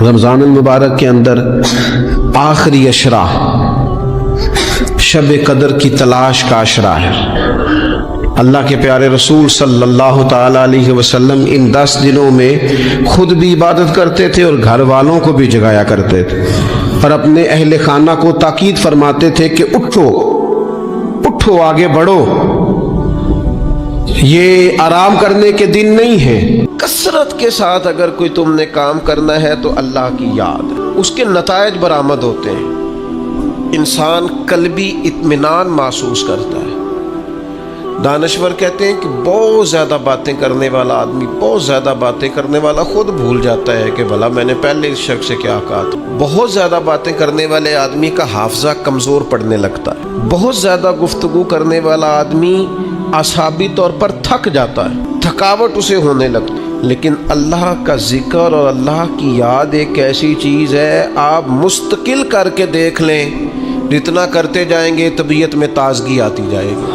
رمضان المبارک کے اندر آخری اشرا شب قدر کی تلاش کا اشرا ہے۔ اللہ کے پیارے رسول صلی اللہ تعالیٰ علیہ وسلم ان 10 دنوں میں خود بھی عبادت کرتے تھے اور گھر والوں کو بھی جگایا کرتے تھے، اور اپنے اہل خانہ کو تاکید فرماتے تھے کہ اٹھو اٹھو، آگے بڑھو، یہ آرام کرنے کے دن نہیں ہیں۔ کثرت کے ساتھ اگر کوئی تم نے کام کرنا ہے تو اللہ کی یاد، اس کے نتائج برآمد ہوتے ہیں۔ انسان قلبی اطمینان محسوس کرتا ہے۔ دانشور کہتے ہیں کہ بہت زیادہ باتیں کرنے والا آدمی، بہت زیادہ باتیں کرنے والا خود بھول جاتا ہے کہ بھلا میں نے پہلے اس شخص سے کیا کہا تھا۔ بہت زیادہ باتیں کرنے والے آدمی کا حافظہ کمزور پڑنے لگتا ہے۔ بہت زیادہ گفتگو کرنے والا آدمی اعصابی طور پر تھک جاتا ہے، تھکاوٹ اسے ہونے لگتی ہے۔ لیکن اللہ کا ذکر اور اللہ کی یاد ایک ایسی چیز ہے، آپ مستقل کر کے دیکھ لیں، جتنا کرتے جائیں گے طبیعت میں تازگی آتی جائے گی،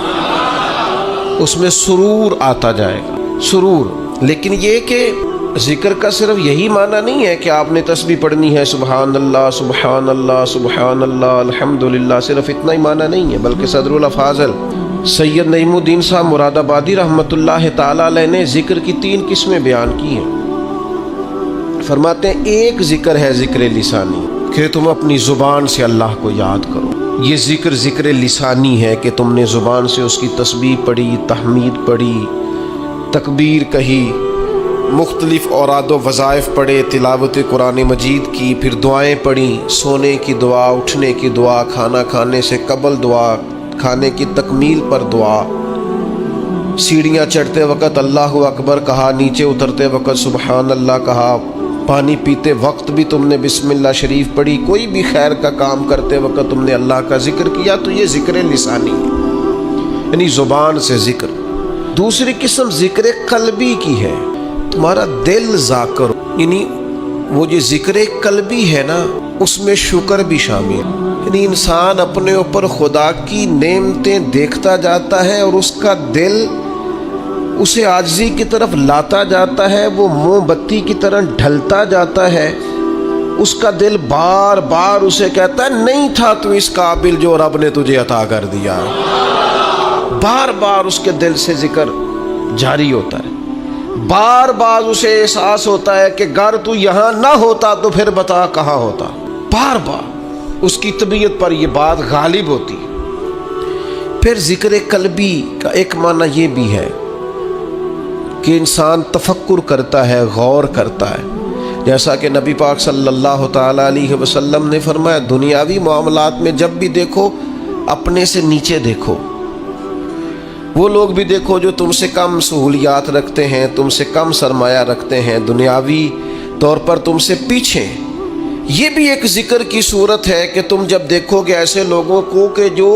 اس میں سرور آتا جائے گا، سرور۔ لیکن یہ کہ ذکر کا صرف یہی معنی نہیں ہے کہ آپ نے تسبیح پڑھنی ہے، سبحان اللہ سبحان اللہ سبحان اللہ الحمدللہ، صرف اتنا ہی معنی نہیں ہے، بلکہ صدر الافاضل سید نعیم الدین صاحب مراد آبادی رحمۃ اللہ تعالی علیہ نے ذکر کی 3 قسمیں بیان کی ہیں۔ فرماتے ہیں ایک ذکر ہے ذکر لسانی، کہ تم اپنی زبان سے اللہ کو یاد کرو، یہ ذکر لسانی ہے کہ تم نے زبان سے اس کی تسبیح پڑھی، تحمید پڑھی، تکبیر کہی، مختلف اوراد و وظائف پڑھے، تلاوت قرآن مجید کی، پھر دعائیں پڑھیں، سونے کی دعا، اٹھنے کی دعا، کھانا کھانے سے قبل دعا، کھانے کی تکمیل پر دعا، سیڑھیاں چڑھتے وقت اللہ اکبر کہا، نیچے اترتے وقت سبحان اللہ کہا، پانی پیتے وقت بھی تم نے بسم اللہ شریف پڑھی، کوئی بھی خیر کا کام کرتے وقت تم نے اللہ کا ذکر کیا، تو یہ ذکر لسانی ہے، یعنی زبان سے ذکر۔ دوسری قسم ذکر قلبی کی ہے، تمہارا دل ذاکر، یعنی وہ جو ذکر قلبی ہے نا، اس میں شکر بھی شامل ہے، یعنی انسان اپنے اوپر خدا کی نعمتیں دیکھتا جاتا ہے اور اس کا دل اسے عاجزی کی طرف لاتا جاتا ہے، وہ موم بتی کی طرح ڈھلتا جاتا ہے، اس کا دل بار بار اسے کہتا ہے نہیں تھا تو اس قابل جو رب نے تجھے عطا کر دیا، بار بار اس کے دل سے ذکر جاری ہوتا ہے، بار بار اسے احساس ہوتا ہے کہ اگر تو یہاں نہ ہوتا تو پھر بتا کہاں ہوتا، بار بار اس کی طبیعت پر یہ بات غالب ہوتی ہے۔ پھر ذکر قلبی کا ایک معنی یہ بھی ہے کہ انسان تفکر کرتا ہے، غور کرتا ہے، جیسا کہ نبی پاک صلی اللہ تعالیٰ علیہ وسلم نے فرمایا دنیاوی معاملات میں جب بھی دیکھو اپنے سے نیچے دیکھو، وہ لوگ بھی دیکھو جو تم سے کم سہولیات رکھتے ہیں، تم سے کم سرمایہ رکھتے ہیں، دنیاوی طور پر تم سے پیچھے ہیں۔ یہ بھی ایک ذکر کی صورت ہے کہ تم جب دیکھو گے ایسے لوگوں کو کہ جو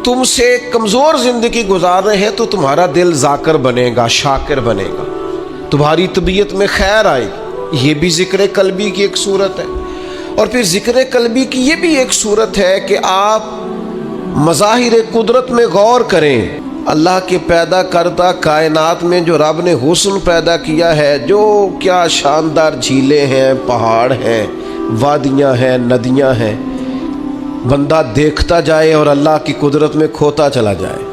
تم سے کمزور زندگی گزار رہے ہیں، تو تمہارا دل ذاکر بنے گا، شاکر بنے گا، تمہاری طبیعت میں خیر آئے گی۔ یہ بھی ذکر قلبی کی ایک صورت ہے۔ اور پھر ذکر قلبی کی یہ بھی ایک صورت ہے کہ آپ مظاہر قدرت میں غور کریں، اللہ کے پیدا کردہ کائنات میں جو رب نے حسن پیدا کیا ہے، جو کیا شاندار جھیلیں ہیں، پہاڑ ہیں، وادیاں ہیں، ندیاں ہیں، بندہ دیکھتا جائے اور اللہ کی قدرت میں کھوتا چلا جائے۔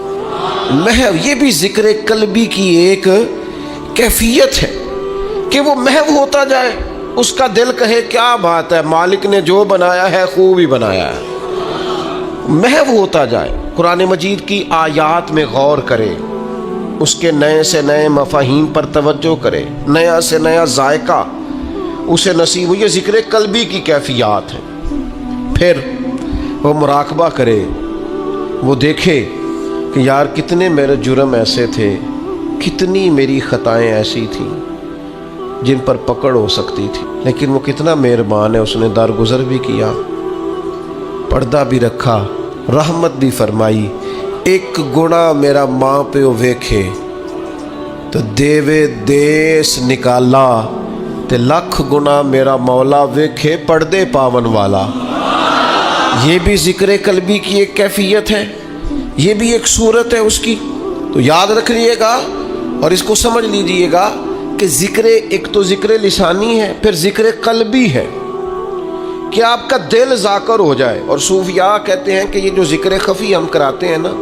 محو یہ بھی ذکر قلبی کی ایک کیفیت ہے کہ وہ محو ہوتا جائے، اس کا دل کہے کیا بات ہے، مالک نے جو بنایا ہے خوب ہی بنایا ہے، محو ہوتا جائے، قرآن مجید کی آیات میں غور کرے، اس کے نئے سے نئے مفاہیم پر توجہ کرے، نیا سے نیا ذائقہ اسے نصیب ہو، یہ ذکر قلبی کی کیفیات ہے۔ پھر وہ مراقبہ کرے، وہ دیکھے کہ یار کتنے میرے جرم ایسے تھے، کتنی میری خطائیں ایسی تھیں جن پر پکڑ ہو سکتی تھی، لیکن وہ کتنا مہربان ہے، اس نے درگزر بھی کیا، پردہ بھی رکھا، رحمت بھی فرمائی۔ ایک گناہ میرا ماں پہ ویکھے تو دیوے دیس نکالا، تے لکھ گناہ میرا مولا ویکھے پردے پاون والا۔ یہ بھی ذکر قلبی کی ایک کیفیت ہے، یہ بھی ایک صورت ہے اس کی۔ تو یاد رکھ لیے گا اور اس کو سمجھ لیجئے گا کہ ذکر ایک تو ذکر لسانی ہے، پھر ذکر قلبی ہے کہ آپ کا دل ذاکر ہو جائے. اور صوفیاء کہتے ہیں کہ یہ جو ذکر خفی ہم کراتے ہیں نا،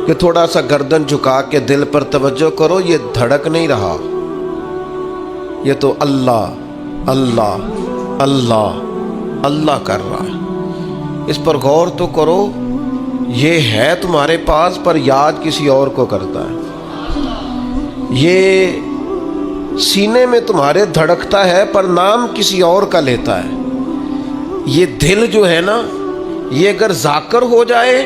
کہ تھوڑا سا گردن جھکا کے دل پر توجہ کرو، یہ دھڑک نہیں رہا، یہ تو اللہ اللہ اللہ اللہ کر رہا ہے. اس پر غور تو کرو، یہ ہے تمہارے پاس پر یاد کسی اور کو کرتا ہے. یہ سینے میں تمہارے دھڑکتا ہے پر نام کسی اور کا لیتا ہے. یہ دل جو ہے نا، یہ اگر ذاکر ہو جائے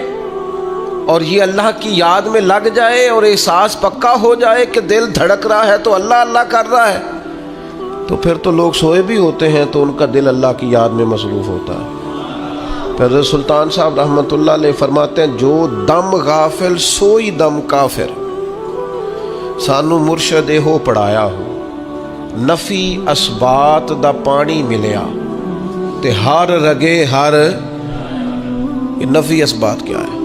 اور یہ اللہ کی یاد میں لگ جائے اور احساس پکا ہو جائے کہ دل دھڑک رہا ہے تو اللہ اللہ کر رہا ہے، تو پھر تو لوگ سوئے بھی ہوتے ہیں تو ان کا دل اللہ کی یاد میں مصروف ہوتا ہے. حضرت سلطان صاحب رحمۃ اللہ علیہ فرماتے ہیں، جو دم غافل سوئی دم کافر، سانو مرشد ہو پڑھایا ہو، نفی اسبات دا پانی ملیا تے ہر رگے ہر. یہ نفی اسبات کیا ہے؟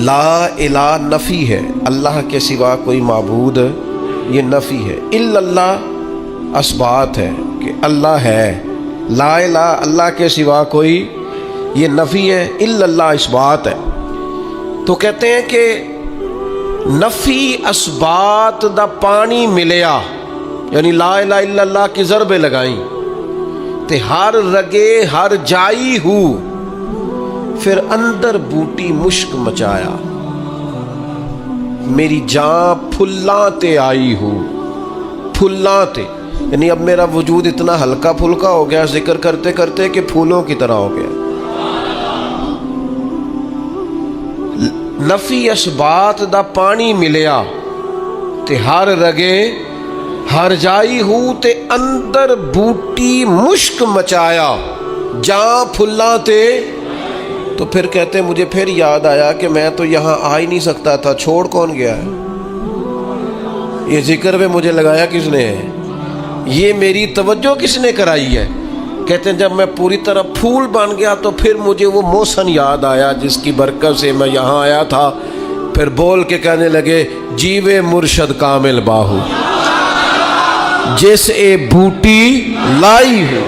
لا الہ نفی ہے، اللہ کے سوا کوئی معبود، یہ نفی ہے. الا اللہ اسبات ہے کہ اللہ ہے. لا الہ اللہ کے سوا کوئی، یہ نفی ہے. الا اللہ اسبات ہے. تو کہتے ہیں کہ نفی اسبات دا پانی ملیا، یعنی لا الہ الا اللہ کی ضربیں لگائیں تے ہر رگے ہر جائی ہو، پھر اندر بوٹی مشک مچایا، میری جان پھلاں تے آئی ہو. پھلاں تے یعنی اب میرا وجود اتنا ہلکا پھلکا ہو گیا ذکر کرتے کرتے کہ پھولوں کی طرح ہو گیا. نفی اسبات دا پانی ملیا تے ہر رگے ہر جائی ہو تے اندر بوٹی مشک مچایا، جاں پھلاں تے. تو پھر کہتے ہیں مجھے پھر یاد آیا کہ میں تو یہاں آ ہی نہیں سکتا تھا، چھوڑ کون گیا ہے؟ یہ ذکر پہ مجھے لگایا کس نے ہے؟ یہ میری توجہ کس نے کرائی ہے؟ کہتے ہیں جب میں پوری طرح پھول بن گیا تو پھر مجھے وہ موسن یاد آیا جس کی برکت سے میں یہاں آیا تھا. پھر بول کے کہنے لگے، جیوے مرشد کامل باہو جس اے بوٹی لائی ہو.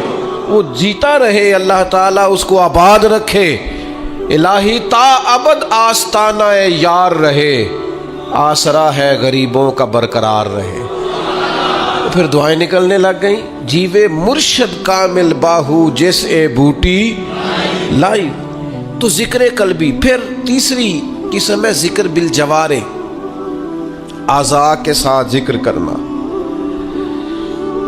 وہ جیتا رہے، اللہ تعالیٰ اس کو آباد رکھے. الہی تا ابد آستانہ یار رہے، آسرا ہے غریبوں کا برقرار رہے. پھر دعائیں نکلنے لگ گئیں، جیوے مرشد کامل باہو جس اے بوٹی لائی. تو ذکر قلبی. پھر تیسری قسم ہے ذکر بالجوارے، اعضاء کے ساتھ ذکر کرنا،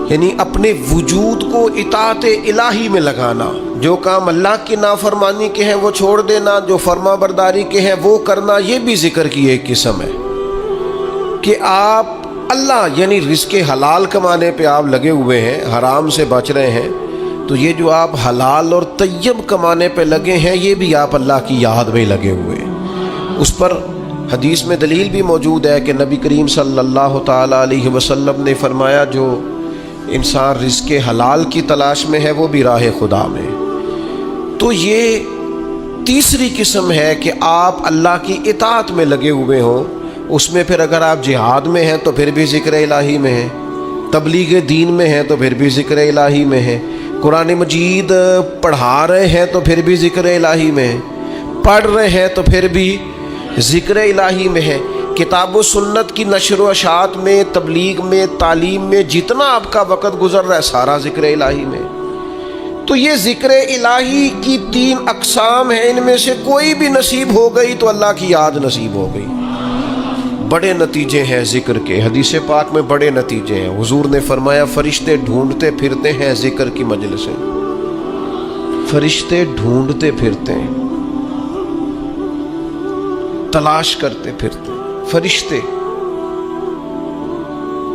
یعنی اپنے وجود کو اطاعت الہی میں لگانا. جو کام اللہ کی نافرمانی کے ہیں وہ چھوڑ دینا، جو فرما برداری کے ہیں وہ کرنا. یہ بھی ذکر کی ایک قسم ہے کہ آپ اللہ یعنی رزق حلال کمانے پہ آپ لگے ہوئے ہیں، حرام سے بچ رہے ہیں، تو یہ جو آپ حلال اور طیب کمانے پہ لگے ہیں یہ بھی آپ اللہ کی یاد میں لگے ہوئے ہیں. اس پر حدیث میں دلیل بھی موجود ہے کہ نبی کریم صلی اللہ تعالیٰ علیہ وسلم نے فرمایا، جو انسان رزق حلال کی تلاش میں ہے وہ بھی راہ خدا میں. تو یہ تیسری قسم ہے کہ آپ اللہ کی اطاعت میں لگے ہوئے ہوں. اس میں پھر اگر آپ جہاد میں ہیں تو پھر بھی ذکر الہی میں ہیں، تبلیغ دین میں ہیں تو پھر بھی ذکر الہی میں ہیں، قرآن مجید پڑھا رہے ہیں تو پھر بھی ذکر الہی میں ہیں، پڑھ رہے ہیں تو پھر بھی ذکر الہی میں ہے. کتاب و سنت کی نشر و اشاعت میں، تبلیغ میں، تعلیم میں جتنا آپ کا وقت گزر رہا ہے سارا ذکر الہی میں. تو یہ ذکر الہی کی 3 اقسام ہیں، ان میں سے کوئی بھی نصیب ہو گئی تو اللہ کی یاد نصیب ہو گئی. بڑے نتیجے ہیں ذکر کے، حدیث پاک میں بڑے نتیجے ہیں. حضور نے فرمایا فرشتے ڈھونڈتے پھرتے ہیں ذکر کی مجلسیں. فرشتے ڈھونڈتے پھرتے ہیں، تلاش کرتے پھرتے ہیں. فرشتے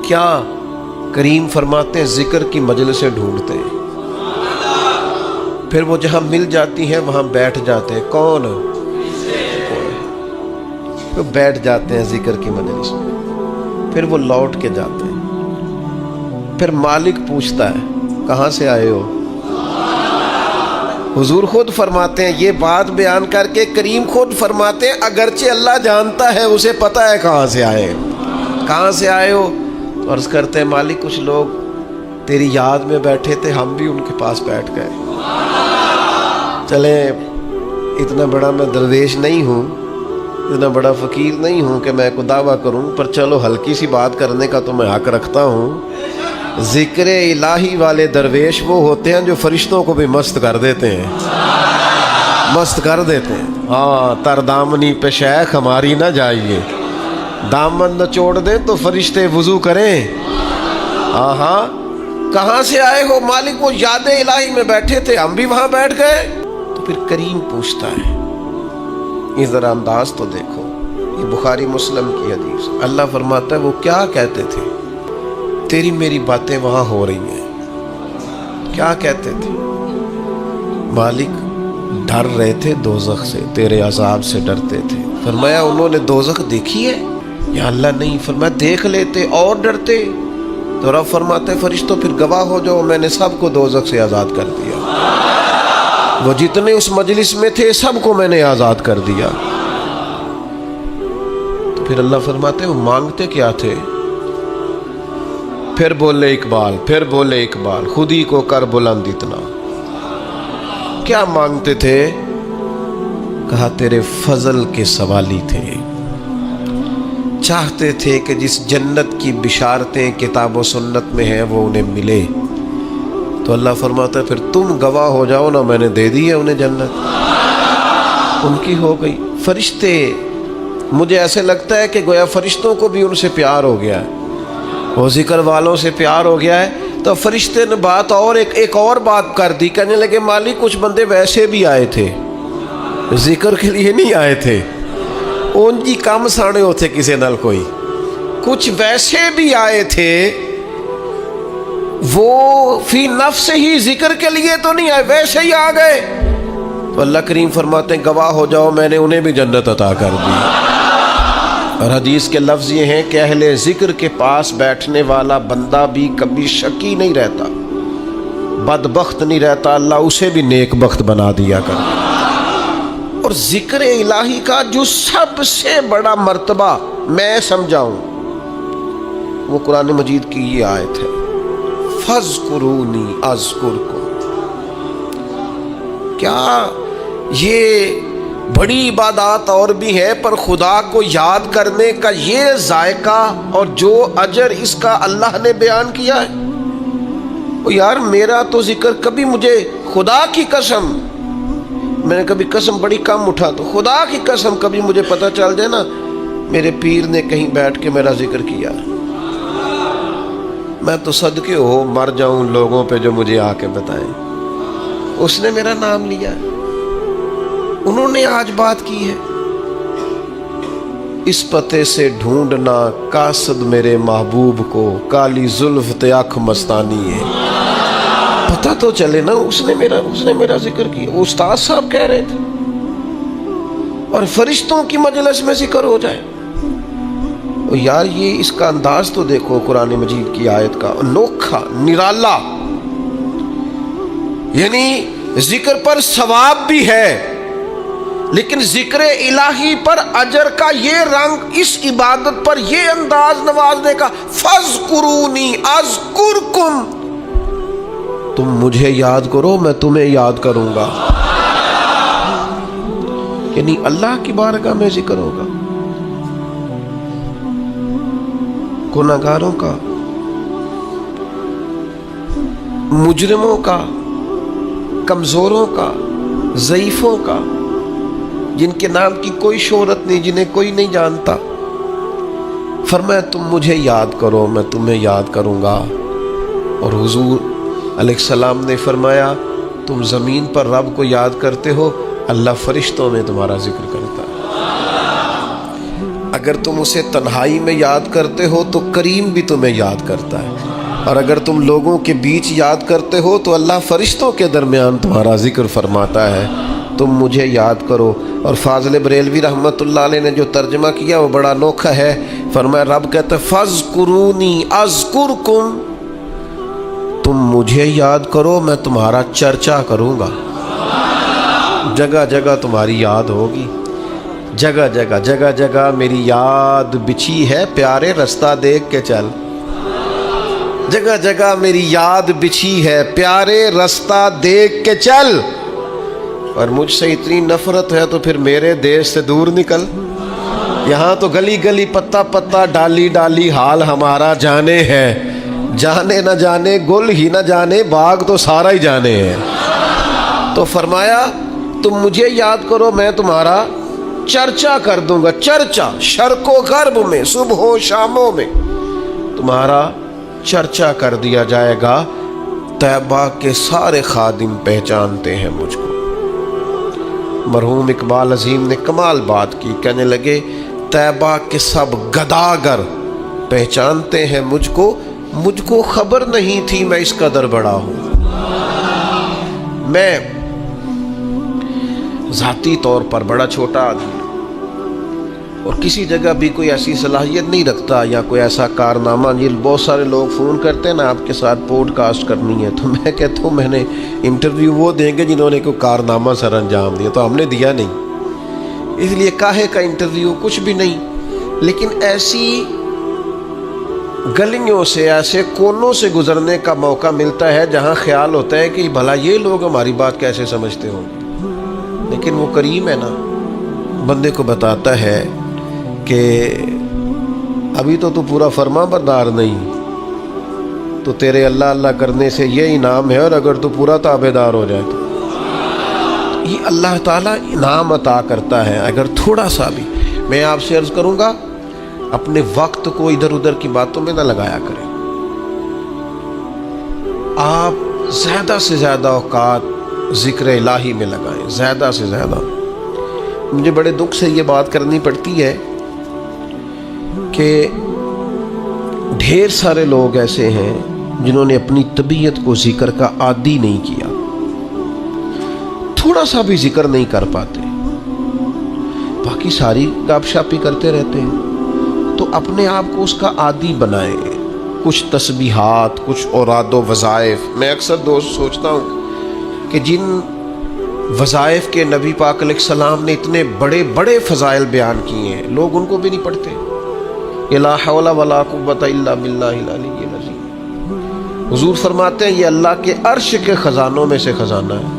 کیا؟ کریم فرماتے ہیں ذکر کی مجلسیں ڈھونڈتے ہیں، پھر وہ جہاں مل جاتی ہیں وہاں بیٹھ جاتے ہیں. کون؟ تو بیٹھ جاتے ہیں ذکر کی مجلس میں، پھر وہ لوٹ کے جاتے ہیں. پھر مالک پوچھتا ہے کہاں سے آئے ہو؟ حضور خود فرماتے ہیں، یہ بات بیان کر کے کریم خود فرماتے ہیں اگرچہ اللہ جانتا ہے، اسے پتہ ہے کہاں سے آئے، کہاں سے آئے ہو؟ تو عرض کرتے ہیں مالک کچھ لوگ تیری یاد میں بیٹھے تھے، ہم بھی ان کے پاس بیٹھ گئے۔ چلیں اتنا بڑا میں درویش نہیں ہوں، اتنا بڑا فقیر نہیں ہوں کہ میں کو دعویٰ کروں، پر چلو ہلکی سی بات کرنے کا تو میں حق رکھتا ہوں۔ ذکر الہی والے درویش وہ ہوتے ہیں جو فرشتوں کو بھی مست کر دیتے ہیں، مست کر دیتے ہیں۔ ہاں، تر دامنی پہ شیخ ہماری نہ جائیے، دامن نہ چھوڑ دیں تو فرشتے وضو کریں۔ ہاں، کہاں سے آئے ہو؟ مالک وہ یاد الہی میں بیٹھے تھے، ہم بھی وہاں بیٹھ گئے۔ تو پھر کریم پوچھتا ہے، یہ ذرا انداز تو دیکھو، یہ بخاری مسلم کی حدیث۔ اللہ فرماتا ہے وہ کیا کہتے تھے؟ تیری میری باتیں وہاں ہو رہی ہیں۔ کیا کہتے تھے؟ مالک ڈر رہے تھے دوزخ سے، تیرے عذاب سے ڈرتے تھے۔ فرمایا انہوں نے دوزخ دیکھی ہے؟ یا اللہ نہیں۔ فرمایا دیکھ لیتے اور ڈرتے؟ تو رب فرماتے فرشتوں پھر گواہ ہو جاؤ، میں نے سب کو دوزخ سے آزاد کر دیا، وہ جتنے اس مجلس میں تھے سب کو میں نے آزاد کر دیا۔ تو پھر اللہ فرماتے وہ مانگتے کیا تھے؟ پھر بولے اقبال، پھر بولے اقبال، خود ہی کو کر بلند اتنا۔ کیا مانگتے تھے؟ کہا تیرے فضل کے سوالی تھے، چاہتے تھے کہ جس جنت کی بشارتیں کتاب و سنت میں ہیں وہ انہیں ملے۔ تو اللہ فرماتا ہے پھر تم گواہ ہو جاؤ نا، میں نے دے دی ہے انہیں جنت، ان کی ہو گئی۔ فرشتے، مجھے ایسے لگتا ہے کہ گویا فرشتوں کو بھی ان سے پیار ہو گیا ہے، وہ ذکر والوں سے پیار ہو گیا ہے۔ تو فرشتے نے بات اور ایک اور بات کر دی، کہنے لگے مالک کچھ بندے ویسے بھی آئے تھے، ذکر کے لیے نہیں آئے تھے، ان کی کم ساڑے ہوتے کسی نال کوئی، کچھ ویسے بھی آئے تھے، وہ فی نفس ہی ذکر کے لیے تو نہیں آئے، ویسے ہی آ گئے۔ تو اللہ کریم فرماتے ہیں گواہ ہو جاؤ میں نے انہیں بھی جنت عطا کر دی۔ اور حدیث کے لفظ یہ ہیں کہ اہل ذکر کے پاس بیٹھنے والا بندہ بھی کبھی شقی نہیں رہتا، بدبخت نہیں رہتا، اللہ اسے بھی نیک بخت بنا دیا کرتا۔ اور ذکر الہی کا جو سب سے بڑا مرتبہ میں سمجھاؤں وہ قرآن مجید کی یہ آیت ہے، فَاذْكُرُونِي أَذْكُرْكُمْ۔ کیا یہ بڑی عبادات اور بھی ہے، پر خدا کو یاد کرنے کا یہ ذائقہ اور جو اجر اس کا اللہ نے بیان کیا ہے۔ او یار میرا تو ذکر کبھی مجھے خدا کی قسم، میں نے کبھی قسم بڑی کم اٹھا، تو خدا کی قسم کبھی مجھے پتہ چل جائے نا میرے پیر نے کہیں بیٹھ کے میرا ذکر کیا، میں تو صدقے ہو مر جاؤں لوگوں پہ جو مجھے آ کے بتائیں اس نے میرا نام لیا، انہوں نے آج بات کی ہے۔ اس پتے سے ڈھونڈنا قاصد میرے محبوب کو، کالی زلف تے آنکھ مستانی ہے، پتہ تو چلے نا اس نے میرا ذکر کیا۔ وہ استاد صاحب کہہ رہے تھے، اور فرشتوں کی مجلس میں ذکر ہو جائے۔ اور یار یہ اس کا انداز تو دیکھو قرآن مجید کی آیت کا، انوکھا نرالا، یعنی ذکر پر ثواب بھی ہے، لیکن ذکر الہی پر اجر کا یہ رنگ، اس عبادت پر یہ انداز نوازنے کا، فَاذْكُرُونِي أَذْكُرْكُمْ، تم مجھے یاد کرو میں تمہیں یاد کروں گا، یعنی اللہ کی بارگاہ میں ذکر ہوگا، گناہگاروں کا، مجرموں کا، کمزوروں کا، ضعیفوں کا، جن کے نام کی کوئی شہرت نہیں، جنہیں کوئی نہیں جانتا۔ فرمایا تم مجھے یاد کرو میں تمہیں یاد کروں گا۔ اور حضور علیہ السلام نے فرمایا تم زمین پر رب کو یاد کرتے ہو، اللہ فرشتوں میں تمہارا ذکر کرتا ہے۔ اگر تم اسے تنہائی میں یاد کرتے ہو تو کریم بھی تمہیں یاد کرتا ہے، اور اگر تم لوگوں کے بیچ یاد کرتے ہو تو اللہ فرشتوں کے درمیان تمہارا ذکر فرماتا ہے، تم مجھے یاد کرو۔ اور فاضل بریلوی رحمۃ اللہ علیہ نے جو ترجمہ کیا وہ بڑا انوکھا ہے، فرمایا رب کہتا ہے فَاذْكُرُونِي أَذْكُرْكُمْ، تم مجھے یاد کرو میں تمہارا چرچا کروں گا، جگہ جگہ تمہاری یاد ہوگی، جگہ جگہ جگہ جگہ میری یاد بچھی ہے پیارے رستہ دیکھ کے چل، جگہ جگہ میری یاد بچھی ہے پیارے رستہ دیکھ کے چل، اور مجھ سے اتنی نفرت ہے تو پھر میرے دیش سے دور نکل، یہاں تو گلی گلی پتا پتا ڈالی ڈالی حال ہمارا جانے ہے، جانے نہ جانے گل ہی نہ جانے باغ تو سارا ہی جانے ہے۔ تو فرمایا تم مجھے یاد کرو میں تمہارا چرچا کر دوں گا، چرچا شرق و غرب میں صبح و شاموں میں تمہارا چرچا کر دیا جائے گا، طیبہ کے سارے خادم پہچانتے ہیں مجھ کو۔ مرحوم اقبال عظیم نے کمال بات کی، کہنے لگے طیبہ کے سب گداگر پہچانتے ہیں مجھ کو خبر نہیں تھی میں اس قدر بڑا ہوں۔ میں ذاتی طور پر بڑا چھوٹا آدمی اور کسی جگہ بھی کوئی ایسی صلاحیت نہیں رکھتا یا کوئی ایسا کارنامہ، یہ بہت سارے لوگ فون کرتے ہیں نا آپ کے ساتھ پوڈ کاسٹ کرنی ہے، تو میں کہتا ہوں میں نے انٹرویو وہ دیں گے جنہوں نے کوئی کارنامہ سر انجام دیا، تو ہم نے دیا نہیں، اس لیے کاہے کا انٹرویو، کچھ بھی نہیں۔ لیکن ایسی گلیوں سے ایسے کونوں سے گزرنے کا موقع ملتا ہے جہاں خیال ہوتا ہے کہ بھلا یہ لوگ ہماری بات کیسے سمجھتے ہوں، لیکن وہ کریم ہے نا، بندے کو بتاتا ہے کہ ابھی تو پورا فرما بردار نہیں، تو تیرے اللہ اللہ کرنے سے یہ انعام ہے، اور اگر تو پورا تابع دار ہو جائے تو یہ اللہ تعالیٰ انعام عطا کرتا ہے۔ اگر تھوڑا سا بھی، میں آپ سے عرض کروں گا اپنے وقت کو ادھر ادھر کی باتوں میں نہ لگایا کریں، آپ زیادہ سے زیادہ اوقات ذکر الہی میں لگائیں، زیادہ سے زیادہ۔ مجھے بڑے دکھ سے یہ بات کرنی پڑتی ہے کہ ڈھیر سارے لوگ ایسے ہیں جنہوں نے اپنی طبیعت کو ذکر کا عادی نہیں کیا، تھوڑا سا بھی ذکر نہیں کر پاتے، باقی ساری گپ شپ ہی کرتے رہتے ہیں۔ تو اپنے آپ کو اس کا عادی بنائیں، کچھ تسبیحات، کچھ اوراد و وظائف۔ میں اکثر دوست سوچتا ہوں کہ جن وظائف کے نبی پاک علیہ السلام نے اتنے بڑے بڑے فضائل بیان کیے ہیں، لوگ ان کو بھی نہیں پڑھتے۔ لا حول ولا قوت الا باللہ العلی العظیم۔ حضور فرماتے ہیں یہ اللہ کے عرش کے خزانوں میں سے خزانہ ہے۔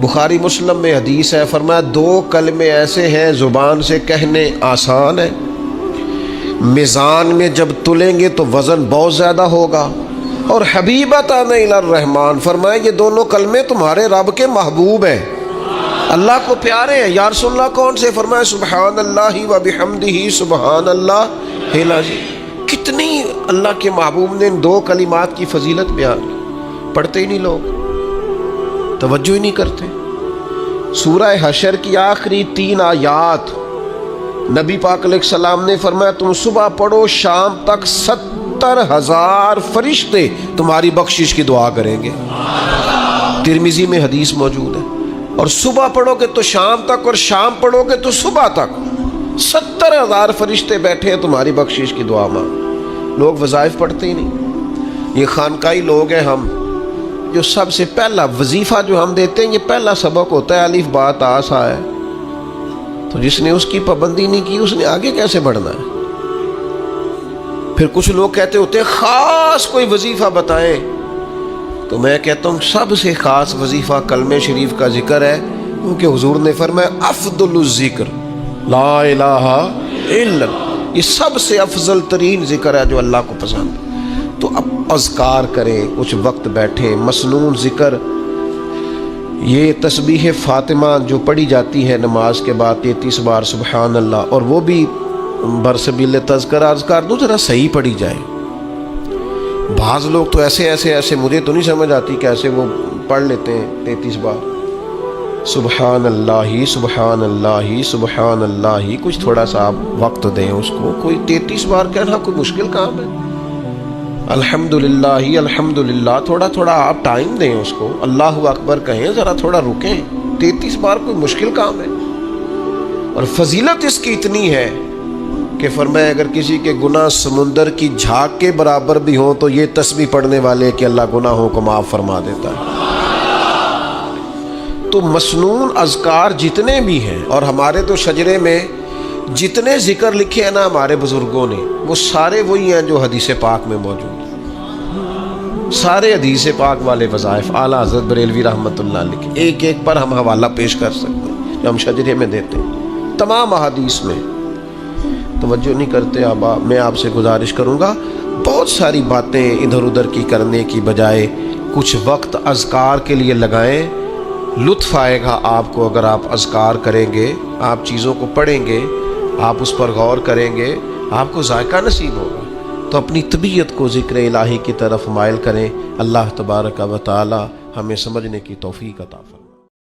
بخاری مسلم میں حدیث ہے، فرمایا دو کلمے ایسے ہیں زبان سے کہنے آسان ہے، میزان میں جب تلیں گے تو وزن بہت زیادہ ہوگا، اور حبیبتان الی الرحمن، فرمایا یہ دونوں کلمے تمہارے رب کے محبوب ہیں، اللہ کو پیارے ہیں۔ یا رسول اللہ کون سے؟ فرمایا سبحان اللہ و بحمدہ سبحان اللہ العظیم۔ کتنی اللہ کے محبوب نے ان دو کلمات کی فضیلت بیان کی، پڑھتے ہی نہیں لوگ، توجہ ہی نہیں کرتے۔ سورہ حشر کی آخری 3 آیات نبی پاک علیہ السلام نے فرمایا تم صبح پڑھو شام تک 70,000 فرشتے تمہاری بخشش کی دعا کریں گے، ترمذی میں حدیث موجود ہے۔ اور صبح پڑھو گے تو شام تک، اور شام پڑھو گے تو صبح تک 70,000 فرشتے بیٹھے ہیں تمہاری بخشش کی دعا مانگ۔ لوگ وظائف پڑھتے ہی نہیں۔ یہ خانقاہی لوگ ہیں ہم، جو سب سے پہلا وظیفہ جو ہم دیتے ہیں، یہ پہلا سبق ہوتا ہے الف با تا سا ہے، تو جس نے اس کی پابندی نہیں کی اس نے آگے کیسے بڑھنا ہے؟ پھر کچھ لوگ کہتے ہوتے ہیں خاص کوئی وظیفہ بتائیں، تو میں کہتا ہوں سب سے خاص وظیفہ کلمہ شریف کا ذکر ہے، کیونکہ حضور نے فرمایا افضل الذکر لا الہ الا اللہ، یہ سب سے افضل ترین ذکر ہے جو اللہ کو پسند ہے۔ تو اب اذکار کریں، کچھ وقت بیٹھیں، مسنون ذکر، یہ تسبیح فاطمہ جو پڑھی جاتی ہے نماز کے بعد 33 بار سبحان اللہ، اور وہ بھی برسبیل تذکرہ اذکار دو ذرا صحیح پڑھی جائے۔ بعض لوگ تو ایسے مجھے تو نہیں سمجھ آتی کیسے وہ پڑھ لیتے ہیں 33 بار سبحان اللہ سبحان اللہ سبحان اللہ۔ کچھ تھوڑا سا آپ وقت دیں اس کو، کوئی 33 بار کہنا کوئی مشکل کام ہے؟ الحمدللہ الحمدللہ، تھوڑا تھوڑا آپ ٹائم دیں اس کو، اللہ اکبر کہیں، ذرا تھوڑا رکیں۔ 33 بار کوئی مشکل کام ہے؟ اور فضیلت اس کی اتنی ہے کہ فرمایا اگر کسی کے گناہ سمندر کی جھاگ کے برابر بھی ہوں تو یہ تسبیح پڑھنے والے کہ اللہ گناہوں کو معاف فرما دیتا ہے۔ تو مسنون اذکار جتنے بھی ہیں، اور ہمارے تو شجرے میں جتنے ذکر لکھے ہیں نا ہمارے بزرگوں نے، وہ سارے وہی ہیں جو حدیث پاک میں موجود ہیں۔ سارے حدیث پاک والے وظائف اعلیٰ حضرت بریلوی رحمۃ اللہ علیہ، ایک ایک پر ہم حوالہ پیش کر سکتے ہیں جو ہم شجرے میں دیتے ہیں، تمام احادیث میں۔ توجہ نہیں کرتے آبا، میں آپ سے گزارش کروں گا بہت ساری باتیں ادھر ادھر کی کرنے کی بجائے کچھ وقت اذکار کے لیے لگائیں۔ لطف آئے گا آپ کو اگر آپ اذکار کریں گے، آپ چیزوں کو پڑھیں گے، آپ اس پر غور کریں گے، آپ کو ذائقہ نصیب ہوگا۔ تو اپنی طبیعت کو ذکر الہی کی طرف مائل کریں۔ اللہ تبارک و تعالی ہمیں سمجھنے کی توفیق عطا فرمائے۔